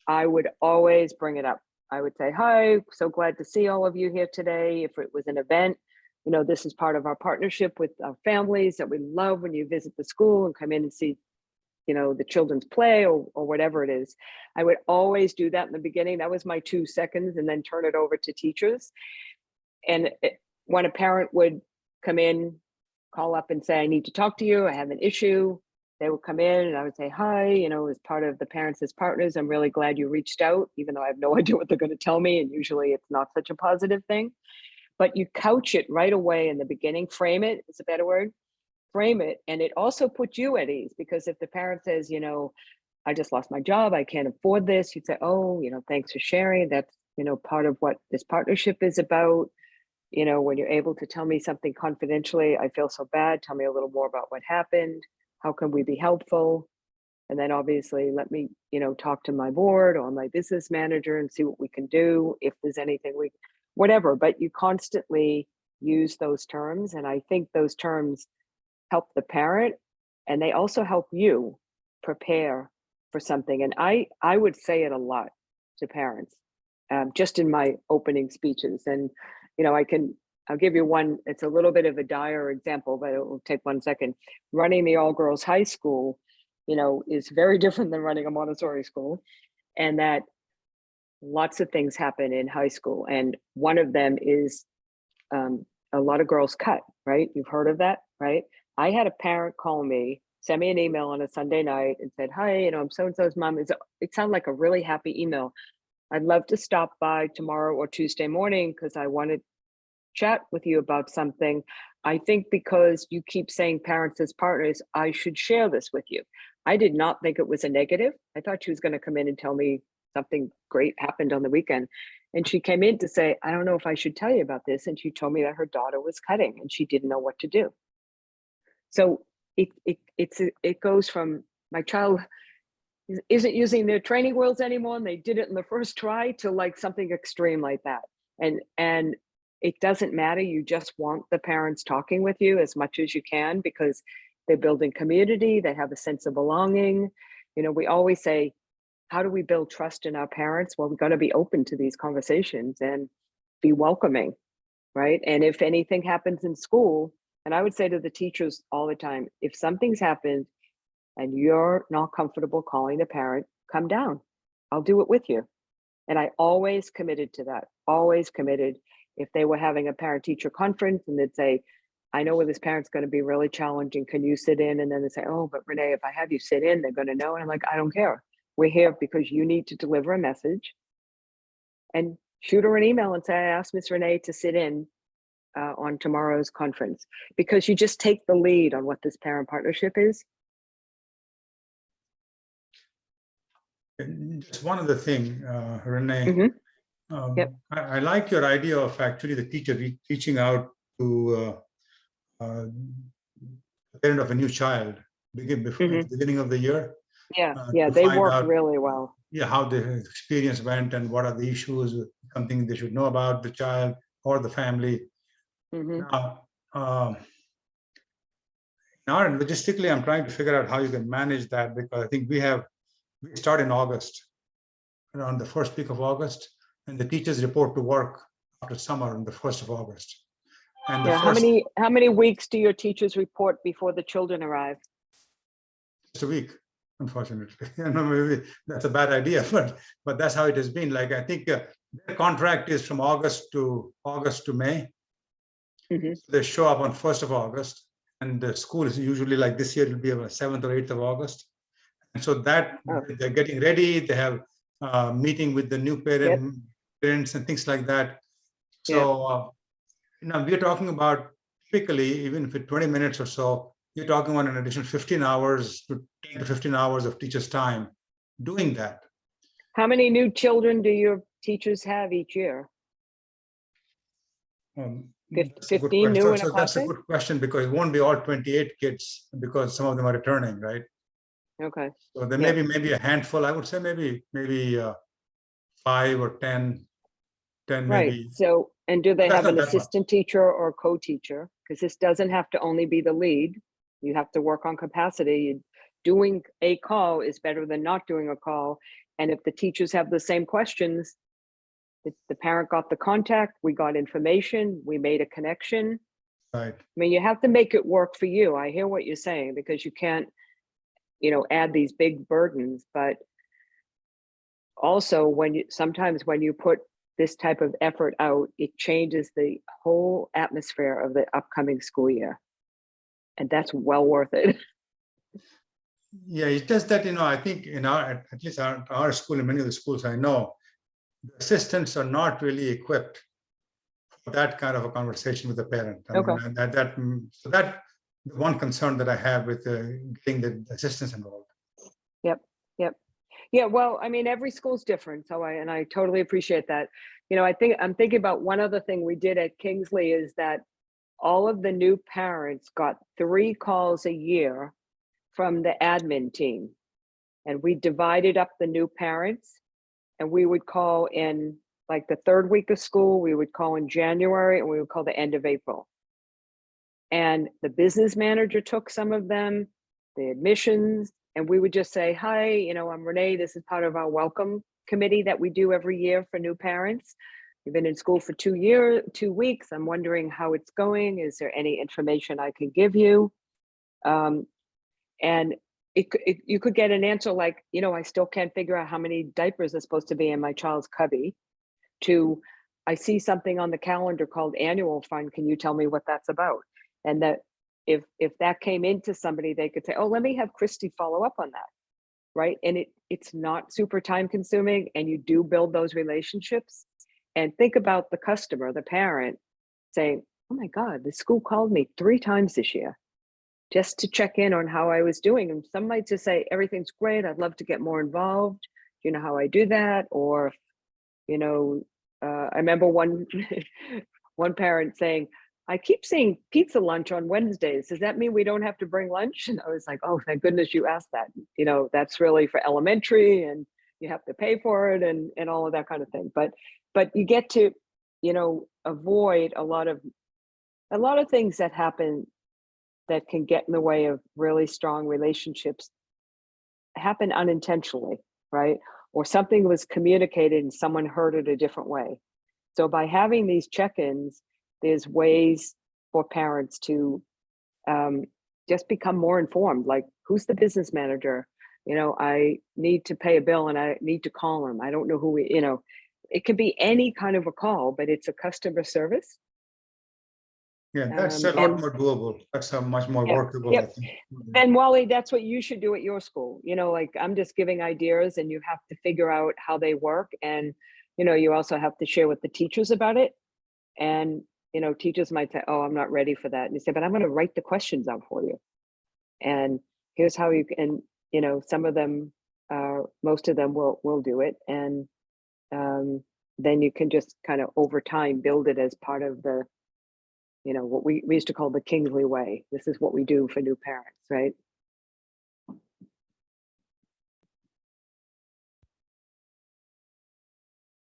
I would always bring it up. I would say, hi, so glad to see all of you here today. If it was an event, you know, this is part of our partnership with our families that we love when you visit the school and come in and see, you know, the children's play or whatever it is. I would always do that in the beginning. That was my 2 seconds, and then turn it over to teachers. And when a parent would come in, call up and say, I need to talk to you, I have an issue, they would come in and I would say, hi, you know, as part of the Parents as Partners, I'm really glad you reached out, even though I have no idea what they're going to tell me. And usually it's not such a positive thing. But you couch it right away in the beginning, frame it is a better word, frame it. And it also puts you at ease, because if the parent says, you know, I just lost my job, I can't afford this, you'd say, oh, you know, thanks for sharing. That's, you know, part of what this partnership is about. You know, when you're able to tell me something confidentially, I feel so bad. Tell me a little more about what happened. How can we be helpful? And then obviously let me, you know, talk to my board or my business manager and see what we can do. If there's anything whatever, but you constantly use those terms. And I think those terms help the parent, and they also help you prepare for something. And I would say it a lot to parents, just in my opening speeches. And, you know, I'll give you one, it's a little bit of a dire example, but it will take 1 second. Running the all-girls high school, you know, is very different than running a Montessori school. And that lots of things happen in high school. And one of them is a lot of girls cut, right? You've heard of that, right? I had a parent call me, send me an email on a Sunday night and said, hi, you know, I'm so-and-so's mom. It sounded like a really happy email. I'd love to stop by tomorrow or Tuesday morning because I want to chat with you about something. I think because you keep saying Parents as Partners, I should share this with you. I did not think it was a negative. I thought she was going to come in and tell me something great happened on the weekend. And she came in to say, I don't know if I should tell you about this. And she told me that her daughter was cutting and she didn't know what to do. So it goes from my child isn't using their training wheels anymore and they did it in the first try to like something extreme like that. And it doesn't matter. You just want the parents talking with you as much as you can, because they're building community. They have a sense of belonging. You know, we always say, how do we build trust in our parents? Well, we've got to be open to these conversations and be welcoming, right? And if anything happens in school, and I would say to the teachers all the time, if something's happened and you're not comfortable calling the parent, come down. I'll do it with you. And I always committed to that, always committed. If they were having a parent-teacher conference and they'd say, I know where this parent's going to be really challenging, can you sit in? And then they say, oh, but Renee, if I have you sit in, they're going to know. And I'm like, I don't care. We're here because you need to deliver a message. And shoot her an email and say, I asked Miss Renee to sit in on tomorrow's conference, because you just take the lead on what this parent partnership is. Just one other thing, Renee. Mm-hmm. Yep. I like your idea of actually the teacher reaching out to the parent of a new child before Mm-hmm. at the beginning of the year. Yeah, they worked really well. Yeah, how the experience went and what are the issues, something they should know about the child or the family. Mm-hmm. Now, logistically, I'm trying to figure out how you can manage that, because I think we start in August, around the first week of August, and the teachers report to work after summer on the 1st of August. And Yeah, how many weeks do your teachers report before the children arrive? Just a week, unfortunately. You know, maybe that's a bad idea, but that's how it has been. Like, I think their contract is from August to May. Mm-hmm. So they show up on 1st of August, and the school is usually, like this year, it'll be on 7th or 8th of August. And so that they're getting ready. They have meeting with the new parents and things like that. So now we're talking about, typically, even if it's 20 minutes or so, you're talking about an additional 15 hours to 10 to 15 hours of teachers' time doing that. How many new children do your teachers have each year? That's a good 15 new question. in a So that's a class? good question because it won't be all 28 kids because some of them are returning, right? Okay, So there Yeah. may be maybe a handful. I would say maybe 5 or 10 right. maybe. So, and do they That's have not an that much. assistant teacher or co-teacher? Because this doesn't have to only be the lead. You have to work on capacity. Doing a call is better than not doing a call. And if the teachers have the same questions, the parent got the contact, we got information, we made a connection. Right. I mean, you have to make it work for you. I hear what you're saying because you can't, add these big burdens, but also sometimes when you put this type of effort out, it changes the whole atmosphere of the upcoming school year. And that's well worth it. Yeah, it's just that, I think at least our school and many of the schools I know, the assistants are not really equipped for that kind of a conversation with the parent. I Okay. mean, so that the one concern that I have with getting the assistants involved. Yep. Yeah, well, I mean, every school's different. So I totally appreciate that. I'm thinking about one other thing we did at Kingsley is that all of the new parents got 3 calls a year from the admin team. And we divided up the new parents and we would call in like the 3rd week of school, we would call in January and we would call the end of April. And the business manager took some of them, the admissions, and we would just say, hi, I'm Renee. This is part of our welcome committee that we do every year for new parents. You've been in school for 2 weeks. I'm wondering how it's going. Is there any information I can give you? And you could get an answer like, I still can't figure out how many diapers are supposed to be in my child's cubby, to I see something on the calendar called annual fund. Can you tell me what that's about? And that if that came into somebody, they could say, oh, let me have Christy follow up on that. Right. And it's not super time consuming and you do build those relationships. And think about the customer, the parent saying, oh my God, the school called me 3 times this year just to check in on how I was doing. And some might just say, everything's great. I'd love to get more involved. You know how I do that? Or, I remember one parent saying, I keep seeing pizza lunch on Wednesdays. Does that mean we don't have to bring lunch? And I was like, oh, thank goodness you asked that. That's really for elementary and you have to pay for it and all of that kind of thing. But you get to, avoid a lot of things that happen that can get in the way of really strong relationships happen unintentionally, right? Or something was communicated and someone heard it a different way. So by having these check-ins, there's ways for parents to just become more informed, like who's the business manager? I need to pay a bill and I need to call him. I don't know who it could be any kind of a call, but it's a customer service. Yeah, that's a lot more doable. That's a much more workable, I think. And Wally, that's what you should do at your school. Like I'm just giving ideas and you have to figure out how they work. And, you also have to share with the teachers about it. And, teachers might say, oh, I'm not ready for that. And you say, but I'm going to write the questions out for you. And here's how you can, some of them, most of them will do it. And then you can just kind of over time build it as part of the, what we used to call the Kingsley way. This is what we do for new parents, right?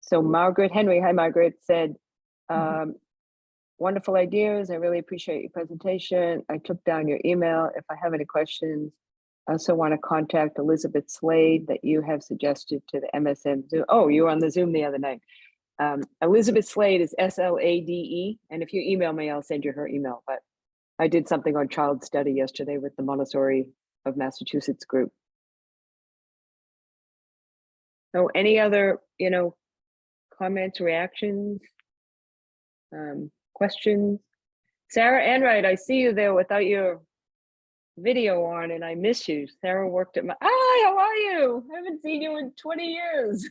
So Margaret Henry, hi Margaret, said, wonderful ideas. I really appreciate your presentation. I took down your email. If I have any questions, I also want to contact Elizabeth Slade that you have suggested to the MSM Zoom. Oh, you were on the Zoom the other night. Elizabeth Slade is SLADE. And if you email me, I'll send you her email. But I did something on child study yesterday with the Montessori of Massachusetts group. So any other, comments, reactions, questions? Sarah Enright, I see you there without your video on and I miss you. Sarah worked at my, hi, how are you? I haven't seen you in 20 years.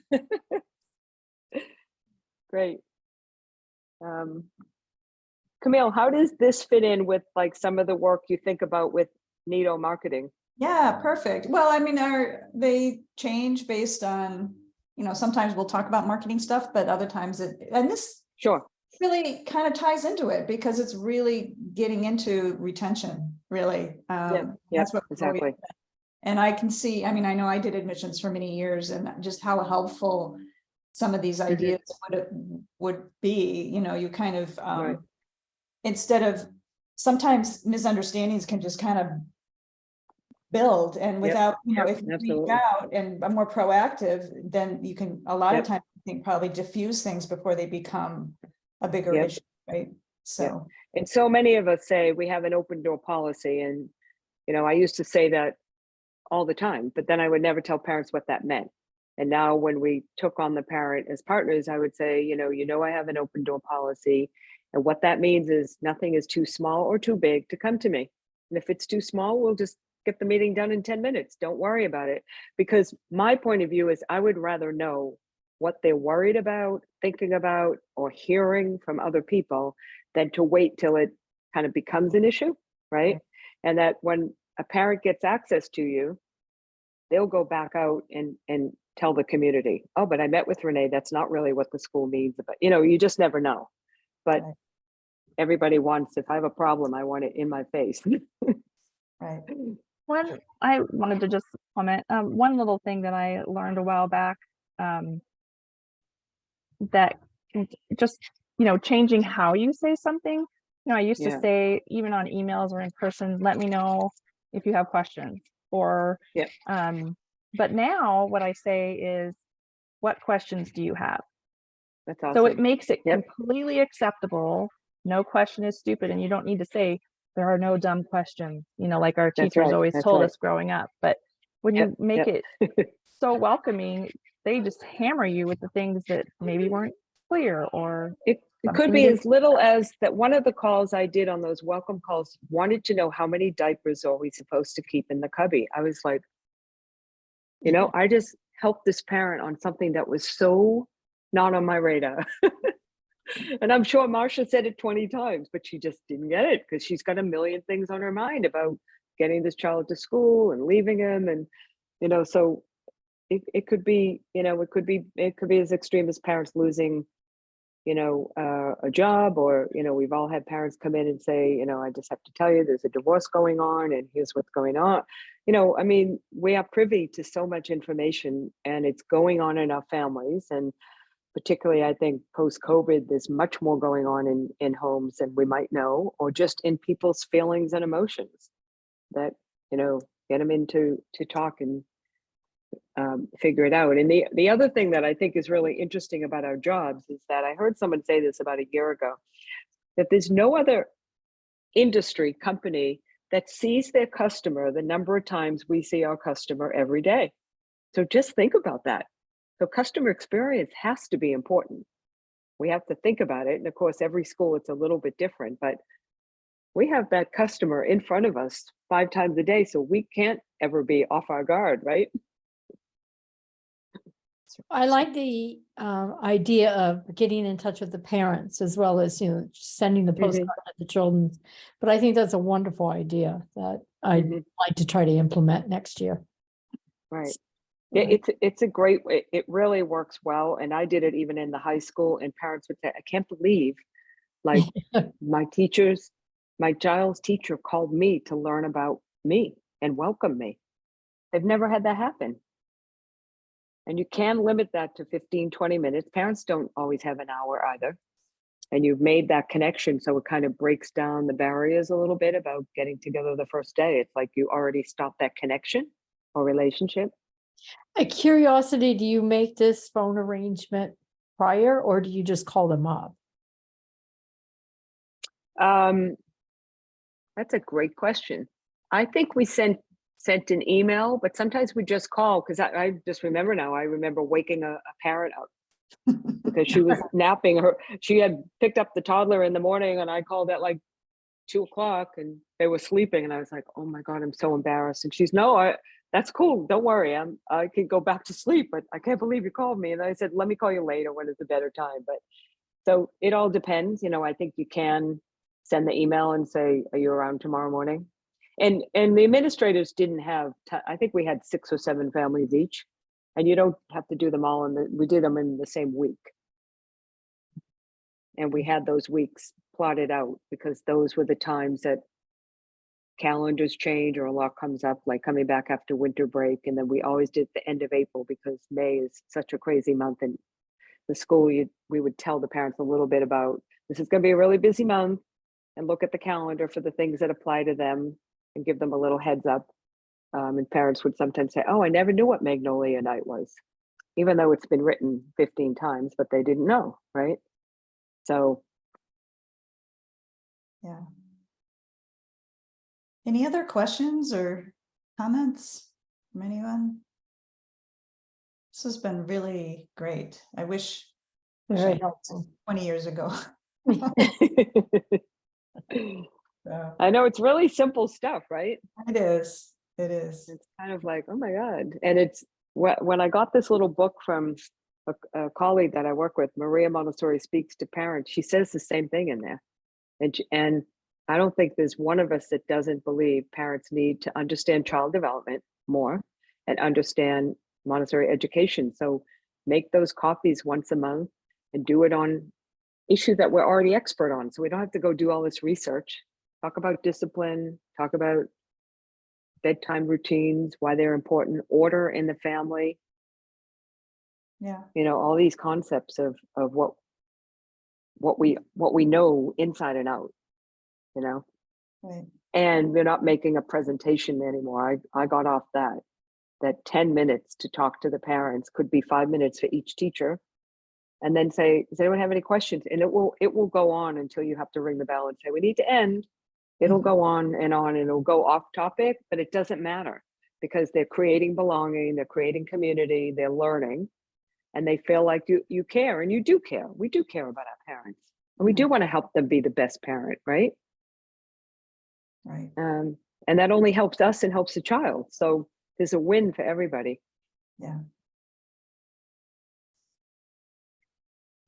Great. Camille, how does this fit in with like some of the work you think about with Nido Marketing? Yeah, perfect. Well, I mean, they change based on, sometimes we'll talk about marketing stuff, but other times and this. Sure. really kind of ties into it because it's really getting into retention, really. Yeah, That's what exactly. And I can see, I mean, I know I did admissions for many years and just how helpful some of these ideas would be, you know, you kind of, Right. instead of, sometimes misunderstandings can just kind of build and without, you know, if you reach Absolutely. out and are more proactive, then you can, a lot of Yep. times, I think probably diffuse things before they become a bigger Yep. issue, right? So, And so many of us say we have an open door policy. And, you know, I used to say that all the time, but then I would never tell parents what that meant. And now when we took on the parent as partners, I would say, you know, I have an open door policy. And what that means is nothing is too small or too big to come to me. And if it's too small, we'll just get the meeting done in 10 minutes. Don't worry about it. Because my point of view is I would rather know what they're worried about, thinking about, or hearing from other people than to wait till it kind of becomes an issue, right? And that when a parent gets access to you, they'll go back out and tell the community, oh, but I met with Renee. That's not really what the school means. But, you know, you just never know. But Right. everybody wants, if I have a problem, I want it in my face. right. One, I wanted to just comment, one little thing that I learned a while back, that just, you know, changing how you say something. You know, I used to Yeah. say, even on emails or in person, let me know if you have questions, or, Yep. but now what I say is, what questions do you have? That's awesome. So it makes it Yep. completely acceptable. No question is stupid, and you don't need to say there are no dumb questions, you know, like our That's teachers right. always That's told right. us growing up. But when Yep. you make Yep. it so welcoming, they just hammer you with the things that maybe weren't clear, or It could something be you as little as that one of the calls I did on those welcome calls wanted to know how many diapers are we supposed to keep in the cubby. I was like, you know, I just helped this parent on something that was so not on my radar. And I'm sure Marcia said it 20 times, but she just didn't get it because she's got a million things on her mind about getting this child to school and leaving him. And, you know, so it could be, you know, it could be as extreme as parents losing, you know, a job, or, you know, we've all had parents come in and say, you know, I just have to tell you there's a divorce going on and here's what's going on. You know, I mean, we are privy to so much information and it's going on in our families. And particularly, I think post-COVID, there's much more going on in homes than we might know, or just in people's feelings and emotions that, you know, get them into to talk and figure it out. And the other thing that I think is really interesting about our jobs is that I heard someone say this about a year ago, that there's no other industry company that sees their customer the number of times we see our customer every day. So just think about that. So customer experience has to be important. We have to think about it. And of course, every school, it's a little bit different, but we have that customer in front of us 5 times a day. So we can't ever be off our guard, right? I like the idea of getting in touch with the parents as well as, you know, sending the postcard to the children. But I think that's a wonderful idea that I'd like to try to implement next year. Right. Yeah, it's a great way. It really works well. And I did it even in the high school, and parents would say, I can't believe, like, my child's teacher called me to learn about me and welcome me. They've never had that happen. And you can limit that to 15, 20 minutes. Parents don't always have an hour either. And you've made that connection. So it kind of breaks down the barriers a little bit about getting together the first day. It's like you already stopped that connection or relationship. A curiosity, do you make this phone arrangement prior or do you just call them up? That's a great question. I think we sent an email, but sometimes we just call, because I just remember now, I remember waking a parent up because she was napping her. She had picked up the toddler in the morning and I called at like 2 o'clock and they were sleeping. And I was like, oh my God, I'm so embarrassed. And she's, no, that's cool. Don't worry. I can go back to sleep, but I can't believe you called me. And I said, let me call you later when it's a better time. But so it all depends. You know, I think you can send the email and say, are you around tomorrow morning? And the administrators didn't have, I think we had 6 or 7 families each, and you don't have to do them all we did them in the same week. And we had those weeks plotted out because those were the times that calendars change or a lot comes up, like coming back after winter break. And then we always did the end of April because May is such a crazy month. And the school, we would tell the parents a little bit about, this is going to be a really busy month, and look at the calendar for the things that apply to them and give them a little heads up. And parents would sometimes say, oh, I never knew what Magnolia Night was, even though it's been written 15 times, but they didn't know, right? So. Yeah. Any other questions or comments from anyone? This has been really great. I wish I Very had helpful. 20 years ago. So, I know it's really simple stuff, right? it is. It is. It's kind of like, oh my God. And it's when I got this little book from a colleague that I work with, Maria Montessori Speaks to Parents, she says the same thing in there. And I don't think there's one of us that doesn't believe parents need to understand child development more and understand Montessori education. So make those copies once a month and do it on issues that we're already expert on. So we don't have to go do all this research. Talk about discipline, talk about bedtime routines, why they're important, order in the family, Yeah. all these concepts of what we know inside and out, Right. and we're not making a presentation anymore. I got off that 10 minutes to talk to the parents could be 5 minutes for each teacher, and then say, does anyone have any questions? And it will go on until you have to ring the bell and say, we need to end. It'll go on, and it'll go off topic, but it doesn't matter because they're creating belonging, they're creating community, they're learning, and they feel like you care, and you do care. We do care about our parents, and we do want to help them be the best parent, right? Right. And that only helps us and helps the child. So there's a win for everybody. Yeah.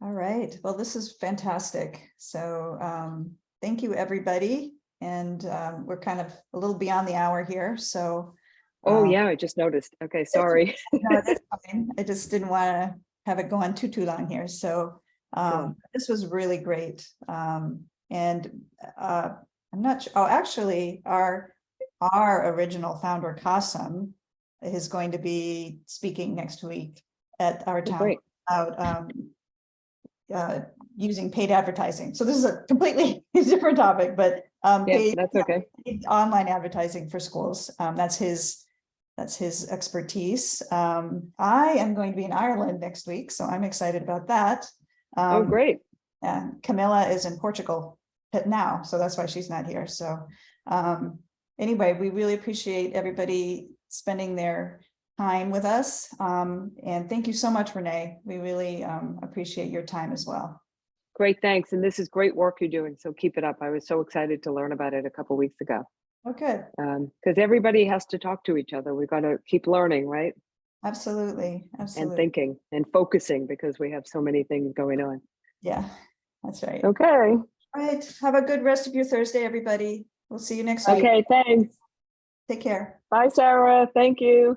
All right. Well, this is fantastic. So thank you, everybody. And we're kind of a little beyond the hour here. So. Oh, yeah, I just noticed. Okay, sorry. No, that's fine. I just didn't want to have it go on too long here. So Sure. this was really great. And I'm not sure. Oh, actually, our original founder, Qasim, is going to be speaking next week at our town Great. about using paid advertising. So this is a completely different topic, but Yeah, paid, that's okay. paid online advertising for schools. That's his expertise. I am going to be in Ireland next week, so I'm excited about that. Oh, great. And Camilla is in Portugal now, so that's why she's not here. So anyway, we really appreciate everybody spending their time with us. And thank you so much, Renee. We really appreciate your time as well. Great, thanks. And this is great work you're doing, so keep it up. I was so excited to learn about it a couple of weeks ago. Oh, good. Because everybody has to talk to each other. We've got to keep learning, right? Absolutely. Absolutely. And thinking and focusing because we have so many things going on. Yeah, that's right. Okay. All right. Have a good rest of your Thursday, everybody. We'll see you next week. Okay, thanks. Take care. Bye, Sarah. Thank you.